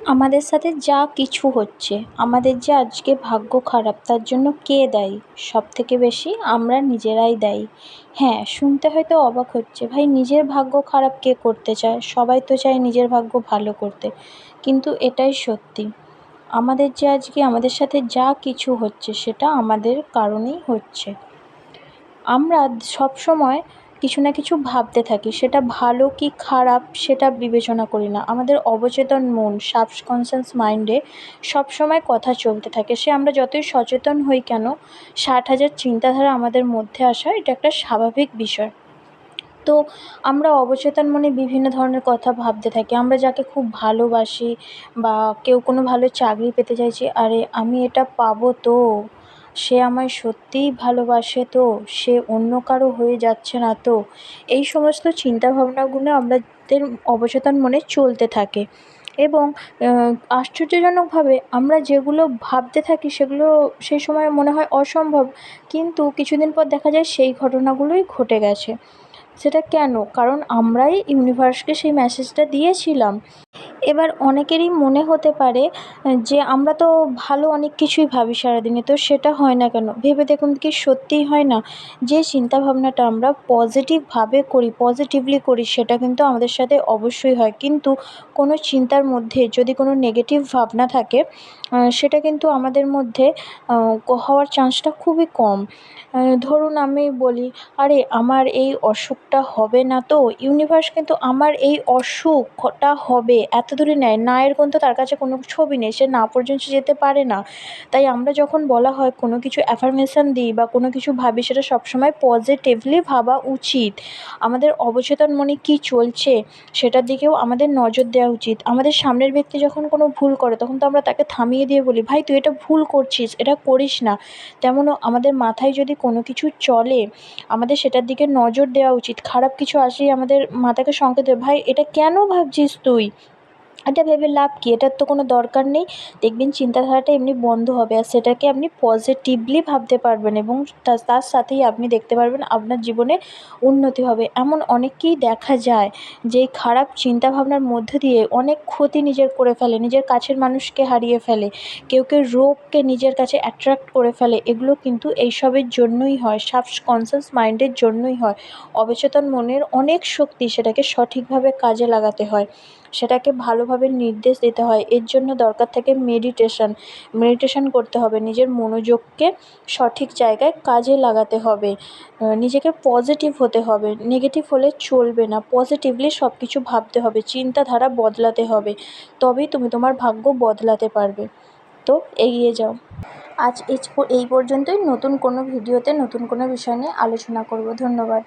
আমাদের সাথে যা কিছু হচ্ছে, আমাদের যে আজকে ভাগ্য খারাপ তার জন্য কে দায়ী? সবথেকে বেশি আমরা নিজেরাই দায়ী। হ্যাঁ, শুনতে হয়তো অবাক হচ্ছে, ভাই নিজের ভাগ্য খারাপ কে করতে চায়? সবাই তো চায় নিজের ভাগ্য ভালো করতে। কিন্তু এটাই সত্যি। আমাদের যে আজকে আমাদের সাথে যা কিছু হচ্ছে সেটা আমাদের কারণেই হচ্ছে। আমরা সবসময় কিছু না কিছু ভাবতে থাকি, সেটা ভালো কি খারাপ সেটা বিবেচনা করি না। আমাদের অবচেতন মন, সাবকনশাস মাইন্ডে সবসময় কথা চলতে থাকে। সে আমরা যতই সচেতন হই কেন, ৬০,০০০ চিন্তাধারা আমাদের মধ্যে আসা এটা একটা স্বাভাবিক বিষয়। তো আমরা অবচেতন মনে বিভিন্ন ধরনের কথা ভাবতে থাকি। আমরা যাকে খুব ভালোবাসি বা কেউ কোনো ভালো চাকরি পেতে চাইছে, আরে আমি এটা পাবো তো? সে আমায় সত্যিই ভালোবাসে তো? সে অন্য কারো হয়ে যাচ্ছে না তো? এই সমস্ত চিন্তাভাবনাগুলো আমাদের অবচেতন মনে চলতে থাকে এবং আশ্চর্যজনকভাবে আমরা যেগুলো ভাবতে থাকি সেগুলো সেই সময় মনে হয় অসম্ভব, কিন্তু কিছুদিন পর দেখা যায় সেই ঘটনাগুলোই ঘটে গেছে। সেটা কেন? কারণ আমরাই ইউনিভার্সকে সেই মেসেজটা দিয়েছিলাম। এবার অনেকেরই মনে হতে পারে যে আমরা তো ভালো অনেক কিছুই ভাবি সারাদিনে, তো সেটা হয় না কেন? ভেবে দেখুন কি সত্যিই হয় না? যে চিন্তাভাবনাটা আমরা পজিটিভভাবে করি, পজিটিভলি করি সেটা কিন্তু আমাদের সাথে অবশ্যই হয়। কিন্তু কোনো চিন্তার মধ্যে যদি কোনো নেগেটিভ ভাবনা থাকে সেটা কিন্তু আমাদের মধ্যে হওয়ার চান্সটা খুবই কম। ধরুন আমি বলি, আরে আমার এই অসুখটা হবে না তো? ইউনিভার্স কিন্তু আমার এই অসুখটা হবে এত দূরে নেয়। না এর কিন্তু তার কাছে কোনো ছবি নেই। সে না পর্যন্ত যেতে পারে না। তাই আমরা যখন বলা হয় কোনো কিছু অ্যাফার্মেশন দিই বা কোনো কিছু ভাবি সেটা সবসময় পজিটিভলি ভাবা উচিত। আমাদের অবচেতন মনে কী চলছে সেটার দিকেও আমাদের নজর দেওয়া উচিত। আমাদের সামনের ব্যক্তি যখন কোনো ভুল করে তখন তো আমরা তাকে থামিয়ে দিয়ে বলি, ভাই তুই এটা ভুল করছিস, এটা করিস না। তেমনও আমাদের মাথায় যদি কোনো কিছু চলে আমাদের সেটার দিকে নজর দেওয়া উচিত। খারাপ কিছু আসলেই আমাদের মাথাকে সংকেত দেয়, ভাই এটা কেন ভাবছিস তুই? এটা ভেবে লাভ কী? এটার তো কোনো দরকার নেই। দেখবেন চিন্তাধারাটা এমনি বন্ধ হবে আর সেটাকে আপনি পজিটিভলি ভাবতে পারবেন এবং তার সাথেই আপনি দেখতে পারবেন আপনার জীবনে উন্নতি হবে। এমন অনেককেই দেখা যায় যে এই খারাপ চিন্তাভাবনার মধ্য দিয়ে অনেক ক্ষতি নিজের করে ফেলে, নিজের কাছের মানুষকে হারিয়ে ফেলে। কেউ রোগকে নিজের কাছে অ্যাট্রাক্ট করে ফেলে। এগুলো কিন্তু এইসবের জন্যই হয়, সাবকনশাস মাইন্ডের জন্যই হয়। অবচেতন মনের অনেক শক্তি, সেটাকে সঠিকভাবে কাজে লাগাতে হয়। সেটাকে ভালোভাবে নির্দেশ দিতে হয়। এর জন্য দরকার থাকে মেডিটেশন করতে হবে। নিজের মনোযোগকে সঠিক জায়গায় কাজে লাগাতে হবে। নিজেকে পজিটিভ হতে হবে। নেগেটিভ হলে চলবে না। পজিটিভলি সব কিছু ভাবতে হবে। চিন্তাধারা বদলাতে হবে। তবেই তুমি তোমার ভাগ্য বদলাতে পারবে। তো এগিয়ে যাও। আজ এই পর্যন্তই। নতুন কোনো ভিডিওতে নতুন কোনো বিষয় নিয়ে আলোচনা করব। ধন্যবাদ।